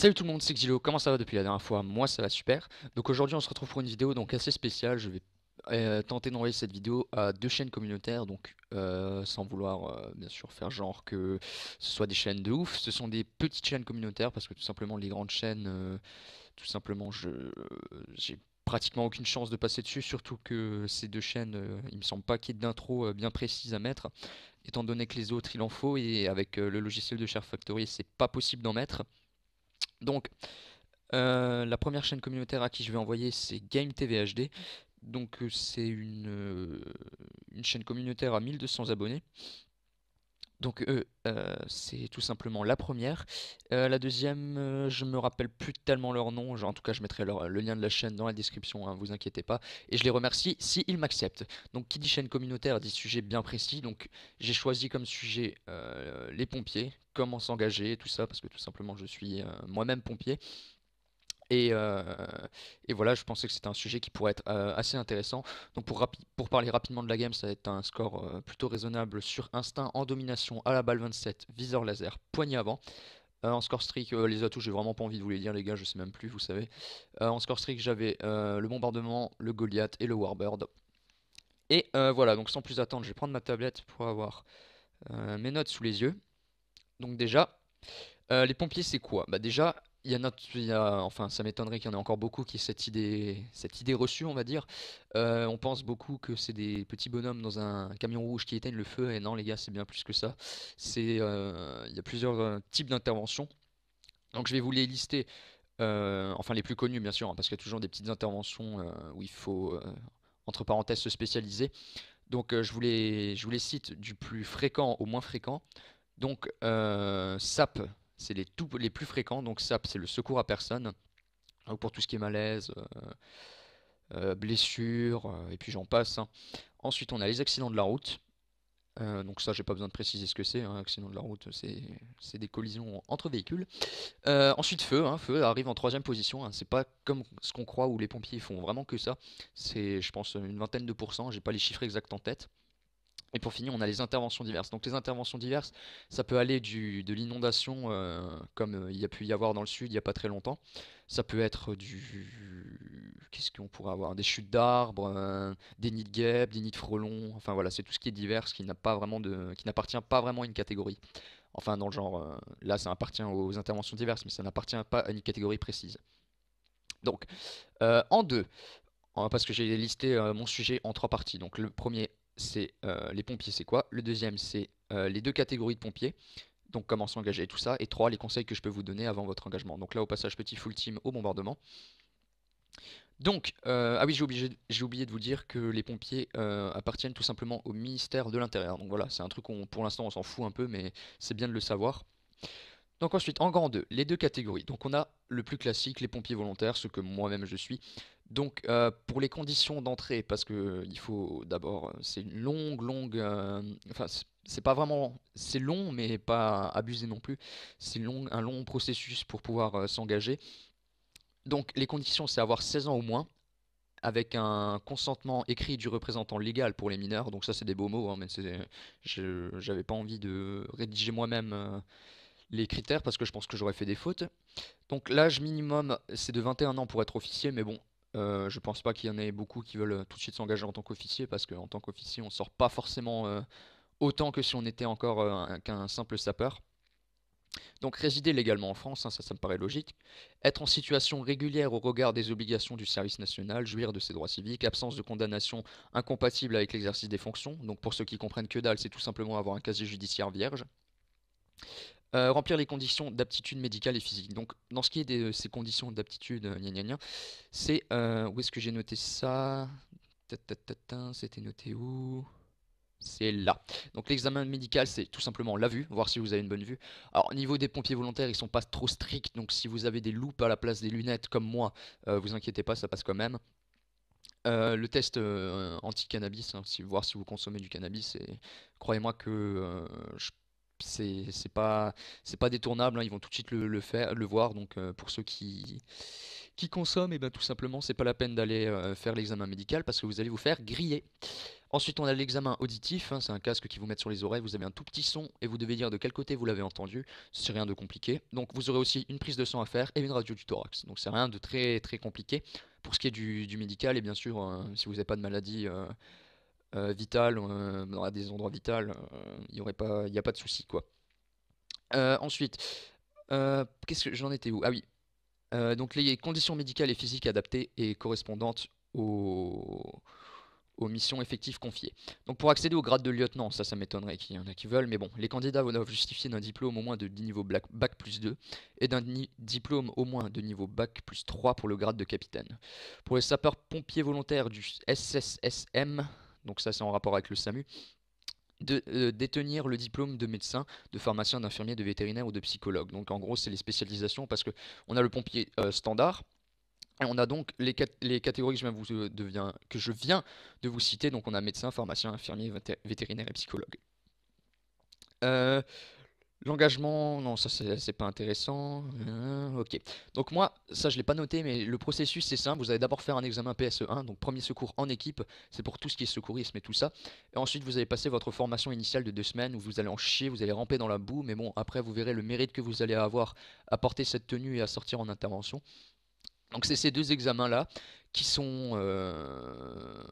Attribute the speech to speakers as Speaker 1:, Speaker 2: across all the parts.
Speaker 1: Salut tout le monde, c'est Xilo, comment ça va depuis la dernière fois? Moi ça va super. Donc aujourd'hui on se retrouve pour une vidéo donc assez spéciale. Je vais tenter d'envoyer cette vidéo à deux chaînes communautaires, donc sans vouloir bien sûr faire genre que ce soit des chaînes de ouf. Ce sont des petites chaînes communautaires parce que tout simplement les grandes chaînes, tout simplement j'ai pratiquement aucune chance de passer dessus. Surtout que ces deux chaînes, il me semble pas qu'il y ait d'intro bien précise à mettre, étant donné que les autres il en faut et avec le logiciel de Share Factory c'est pas possible d'en mettre. Donc la première chaîne communautaire à qui je vais envoyer, c'est Game TV HD. Donc c'est une chaîne communautaire à 1200 abonnés. Donc c'est tout simplement la première. La deuxième, je me rappelle plus tellement leur nom. Genre, en tout cas, je mettrai le lien de la chaîne dans la description, hein, vous inquiétez pas. Et je les remercie si ils m'acceptent. Donc qui dit chaîne communautaire dit sujet bien précis. Donc j'ai choisi comme sujet les pompiers, comment s'engager, tout ça, parce que tout simplement je suis moi-même pompier. Et, euh, et voilà, je pensais que c'était un sujet qui pourrait être assez intéressant. Donc pour parler rapidement de la game, ça va être un score plutôt raisonnable sur instinct en domination à la balle 27, viseur laser, poignée avant. En score streak, les atouts, j'ai vraiment pas envie de vous les dire les gars, je sais même plus, vous savez. En score streak, j'avais le bombardement, le Goliath et le Warbird. Et voilà, donc sans plus attendre, je vais prendre ma tablette pour avoir mes notes sous les yeux. Donc déjà, les pompiers, c'est quoi? Bah déjà, enfin, ça m'étonnerait qu'il y en ait encore beaucoup qui aient cette idée reçue, on va dire. On pense beaucoup que c'est des petits bonhommes dans un camion rouge qui éteignent le feu, et non, les gars, c'est bien plus que ça. Il y a plusieurs types d'interventions. Donc, je vais vous les lister, enfin les plus connus, bien sûr, hein, parce qu'il y a toujours des petites interventions où il faut, entre parenthèses, se spécialiser. Donc, je vous les cite du plus fréquent au moins fréquent. Donc, SAP, c'est les plus fréquents. Donc, SAP, c'est le secours à personne. Donc, pour tout ce qui est malaise, blessure, et puis j'en passe, hein. Ensuite, on a les accidents de la route. Donc, ça, j'ai pas besoin de préciser ce que c'est, hein. Accident de la route, c'est des collisions entre véhicules. Ensuite, feu, hein. Feu arrive en troisième position, hein. C'est pas comme ce qu'on croit où les pompiers font vraiment que ça. C'est, je pense, une vingtaine de pourcents. J'ai pas les chiffres exacts en tête. Et pour finir, on a les interventions diverses. Donc les interventions diverses, ça peut aller de l'inondation, comme il y a pu y avoir dans le sud il n'y a pas très longtemps. Ça peut être Qu'est-ce qu'on pourrait avoir? Des chutes d'arbres, des nids de guêpes, des nids de frelons. Enfin voilà, c'est tout ce qui est divers, qui n'appartient pas vraiment à une catégorie. Enfin dans le genre, là ça appartient aux interventions diverses, mais ça n'appartient pas à une catégorie précise. Donc en deux, parce que j'ai listé mon sujet en trois parties. Donc le premier, c'est les pompiers, c'est quoi? Le deuxième, c'est les deux catégories de pompiers. Donc comment s'engager et tout ça. Et trois, les conseils que je peux vous donner avant votre engagement. Donc là, au passage, petit full team au bombardement. Donc, ah oui, j'ai oublié de vous dire que les pompiers appartiennent tout simplement au ministère de l'Intérieur. Donc voilà, c'est un truc pour l'instant on s'en fout un peu, mais c'est bien de le savoir. Donc ensuite, en grand 2, les deux catégories. Donc on a le plus classique, les pompiers volontaires, ce que moi-même je suis. Donc pour les conditions d'entrée, parce que il faut d'abord, c'est une longue, enfin c'est pas vraiment, c'est long mais pas abusé non plus. C'est un long processus pour pouvoir s'engager. Donc les conditions, c'est avoir 16 ans au moins, avec un consentement écrit du représentant légal pour les mineurs. Donc ça c'est des beaux mots, hein, mais j'avais pas envie de rédiger moi-même les critères parce que je pense que j'aurais fait des fautes. Donc l'âge minimum c'est de 21 ans pour être officier, mais bon, je pense pas qu'il y en ait beaucoup qui veulent tout de suite s'engager en tant qu'officier parce qu'en tant qu'officier on sort pas forcément autant que si on était encore qu'un simple sapeur. Donc résider légalement en France, hein, ça me paraît logique. Être en situation régulière au regard des obligations du service national, jouir de ses droits civiques, absence de condamnation incompatible avec l'exercice des fonctions. Donc pour ceux qui comprennent que dalle, c'est tout simplement avoir un casier judiciaire vierge. Remplir les conditions d'aptitude médicale et physique. Donc, dans ce qui est de ces conditions d'aptitude, gna gna gna, c'est où est-ce que j'ai noté ça? C'était noté où? C'est là. Donc, l'examen médical, c'est tout simplement la vue, voir si vous avez une bonne vue. Alors, au niveau des pompiers volontaires, ils sont pas trop stricts. Donc, si vous avez des loupes à la place des lunettes, comme moi, vous inquiétez pas, ça passe quand même. Le test anti-cannabis, hein, voir si vous consommez du cannabis, et croyez-moi que c'est pas détournable, hein, ils vont tout de suite le faire, le voir. Donc pour ceux qui consomme, et bien tout simplement, c'est pas la peine d'aller faire l'examen médical parce que vous allez vous faire griller. Ensuite, on a l'examen auditif, hein, c'est un casque qui vous met sur les oreilles, vous avez un tout petit son et vous devez dire de quel côté vous l'avez entendu, c'est rien de compliqué. Donc vous aurez aussi une prise de sang à faire et une radio du thorax, donc c'est rien de très très compliqué. Pour ce qui est du médical, et bien sûr, si vous n'avez pas de maladie vitale, dans des endroits vitaux, il n'y a pas de souci quoi. Ensuite, qu'est-ce que j'en étais où? Ah oui, donc les conditions médicales et physiques adaptées et correspondantes aux missions effectives confiées. Donc pour accéder au grade de lieutenant, ça m'étonnerait qu'il y en a qui veulent, mais bon, les candidats doivent justifier d'un diplôme au moins de niveau bac plus 2 et d'un diplôme au moins de niveau bac plus 3 pour le grade de capitaine. Pour les sapeurs-pompiers volontaires du SSSM, donc ça c'est en rapport avec le SAMU, de détenir le diplôme de médecin, de pharmacien, d'infirmier, de vétérinaire ou de psychologue. Donc en gros, c'est les spécialisations parce que on a le pompier standard et on a donc les catégories que je viens de vous citer. Donc on a médecin, pharmacien, infirmier, vétérinaire et psychologue. Euh, L'engagement, non, ça c'est pas intéressant. Ok. Donc moi, ça je l'ai pas noté, mais le processus c'est simple. Vous allez d'abord faire un examen PSE1, donc premier secours en équipe. C'est pour tout ce qui est secourisme et tout ça. Et ensuite vous allez passer votre formation initiale de 2 semaines où vous allez en chier, vous allez ramper dans la boue. Mais bon, après vous verrez le mérite que vous allez avoir à porter cette tenue et à sortir en intervention. Donc c'est ces deux examens-là qui sont, euh,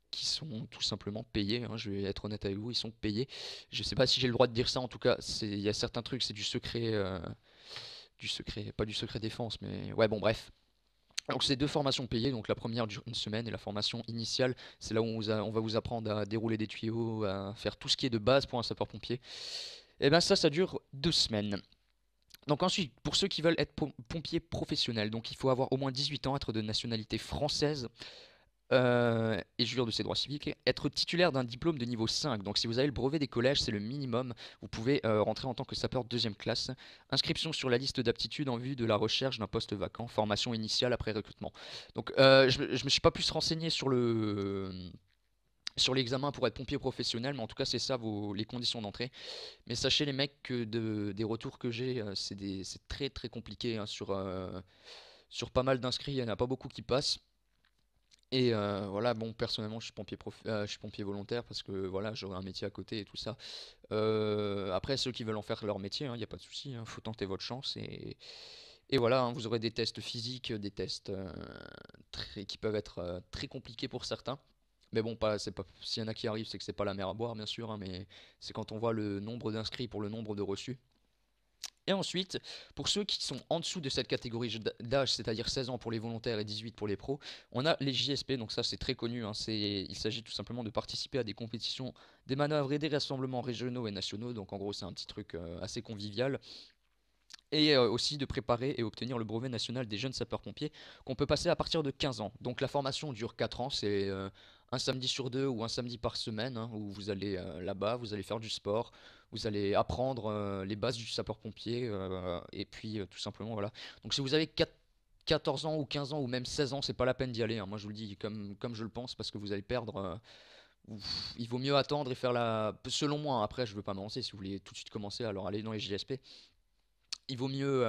Speaker 1: qui sont tout simplement payés, hein, je vais être honnête avec vous, ils sont payés. Je sais pas si j'ai le droit de dire ça, en tout cas, il y a certains trucs, c'est du secret, pas du secret défense, mais ouais, bon, bref. Donc c'est deux formations payées, donc la première dure 1 semaine et la formation initiale, c'est là où on va vous apprendre à dérouler des tuyaux, à faire tout ce qui est de base pour un sapeur-pompier. Et ben ça dure 2 semaines. Donc ensuite, pour ceux qui veulent être pompiers professionnels, donc il faut avoir au moins 18 ans, être de nationalité française et jouir de ses droits civiques, être titulaire d'un diplôme de niveau 5. Donc si vous avez le brevet des collèges, c'est le minimum. Vous pouvez rentrer en tant que sapeur deuxième classe. Inscription sur la liste d'aptitudes en vue de la recherche d'un poste vacant. Formation initiale après recrutement. Donc je me suis pas plus renseigné sur l'examen pour être pompier professionnel, mais en tout cas c'est ça les conditions d'entrée. Mais sachez les mecs que des retours que j'ai, c'est très très compliqué hein, sur pas mal d'inscrits, il n'y en a pas beaucoup qui passent. Et voilà, bon, personnellement, je suis pompier volontaire parce que voilà, j'aurai un métier à côté et tout ça. Après, ceux qui veulent en faire leur métier, il n'y a pas de souci, faut tenter votre chance. Et voilà, hein, vous aurez des tests physiques, des tests qui peuvent être très compliqués pour certains. Mais bon, c'est pas, s'il y en a qui arrivent, c'est que c'est pas la mer à boire, bien sûr, hein, mais c'est quand on voit le nombre d'inscrits pour le nombre de reçus. Et ensuite, pour ceux qui sont en dessous de cette catégorie d'âge, c'est-à-dire 16 ans pour les volontaires et 18 pour les pros, on a les JSP, donc ça c'est très connu, hein, il s'agit tout simplement de participer à des compétitions, des manœuvres et des rassemblements régionaux et nationaux, donc en gros c'est un petit truc assez convivial, et aussi de préparer et obtenir le brevet national des jeunes sapeurs-pompiers qu'on peut passer à partir de 15 ans. Donc la formation dure 4 ans, c'est un samedi sur deux ou un samedi par semaine, hein, où vous allez là-bas, vous allez faire du sport, vous allez apprendre les bases du sapeur-pompier, et puis tout simplement voilà. Donc si vous avez 14 ans ou 15 ans ou même 16 ans, c'est pas la peine d'y aller, hein. Moi je vous le dis comme je le pense parce que vous allez perdre. Il vaut mieux attendre et faire selon moi, hein. Après je veux pas m'avancer, si vous voulez tout de suite commencer, alors allez dans les JSP. Il vaut mieux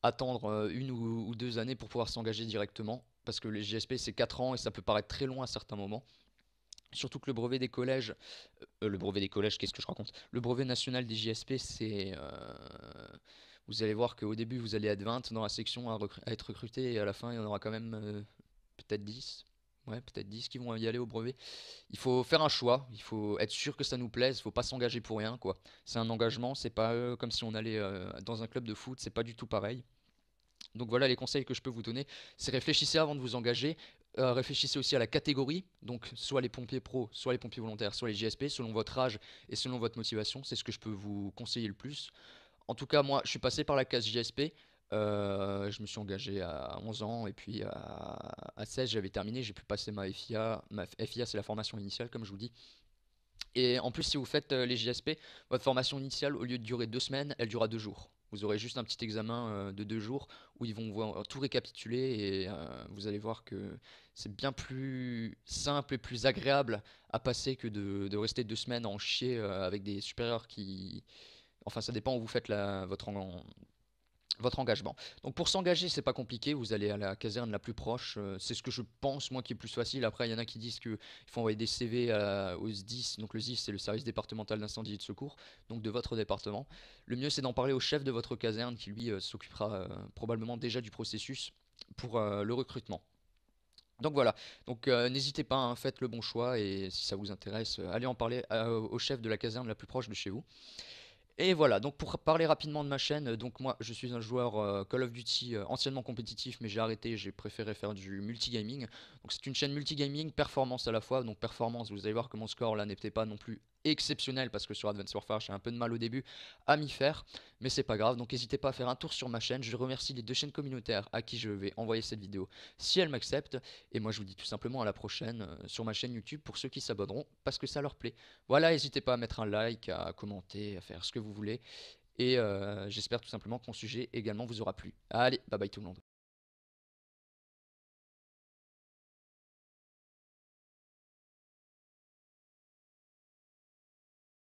Speaker 1: attendre 1 ou 2 années pour pouvoir s'engager directement. Parce que les JSP c'est 4 ans et ça peut paraître très long à certains moments. Surtout que le brevet des collèges, qu'est-ce que je raconte? Le brevet national des JSP, vous allez voir qu'au début vous allez être 20 dans la section à être recruté et à la fin il y en aura quand même peut-être 10. Ouais, peut-être 10 qui vont y aller au brevet. Il faut faire un choix, il faut être sûr que ça nous plaise, il faut pas s'engager pour rien, quoi. C'est un engagement, c'est pas comme si on allait dans un club de foot, c'est pas du tout pareil. Donc voilà les conseils que je peux vous donner, c'est réfléchissez avant de vous engager, réfléchissez aussi à la catégorie, donc soit les pompiers pros, soit les pompiers volontaires, soit les JSP, selon votre âge et selon votre motivation, c'est ce que je peux vous conseiller le plus. En tout cas, moi, je suis passé par la case JSP. Je me suis engagé à 11 ans et puis à 16, j'avais terminé. J'ai pu passer ma FIA. Ma FIA, c'est la formation initiale, comme je vous dis. Et en plus, si vous faites les JSP, votre formation initiale, au lieu de durer 2 semaines, elle durera 2 jours. Vous aurez juste un petit examen de 2 jours où ils vont tout récapituler et vous allez voir que c'est bien plus simple et plus agréable à passer que de rester 2 semaines en chier avec des supérieurs qui. Enfin, ça dépend où vous faites votre engagement. Donc pour s'engager, c'est pas compliqué, vous allez à la caserne la plus proche, c'est ce que je pense moi qui est plus facile. Après, il y en a qui disent qu'il faut envoyer des CV au SDIS, donc le SDIS c'est le service départemental d'incendie et de secours, donc de votre département. Le mieux c'est d'en parler au chef de votre caserne qui lui s'occupera probablement déjà du processus pour le recrutement. Donc voilà, donc n'hésitez pas, hein, faites le bon choix et si ça vous intéresse, allez en parler au chef de la caserne la plus proche de chez vous. Et voilà, donc pour parler rapidement de ma chaîne, donc moi je suis un joueur Call of Duty anciennement compétitif, mais j'ai arrêté, j'ai préféré faire du multigaming. Donc c'est une chaîne multigaming, performance à la fois. Donc performance, vous allez voir que mon score là n'était pas non plus exceptionnel parce que sur Advanced Warfare j'ai un peu de mal au début à m'y faire, mais c'est pas grave. Donc n'hésitez pas à faire un tour sur ma chaîne. Je remercie les deux chaînes communautaires à qui je vais envoyer cette vidéo si elles m'acceptent. Et moi je vous dis tout simplement à la prochaine sur ma chaîne YouTube pour ceux qui s'abonneront parce que ça leur plaît. Voilà, n'hésitez pas à mettre un like, à commenter, à faire ce que vous voulez. Et j'espère tout simplement que mon sujet également vous aura plu. Allez, bye bye tout le monde.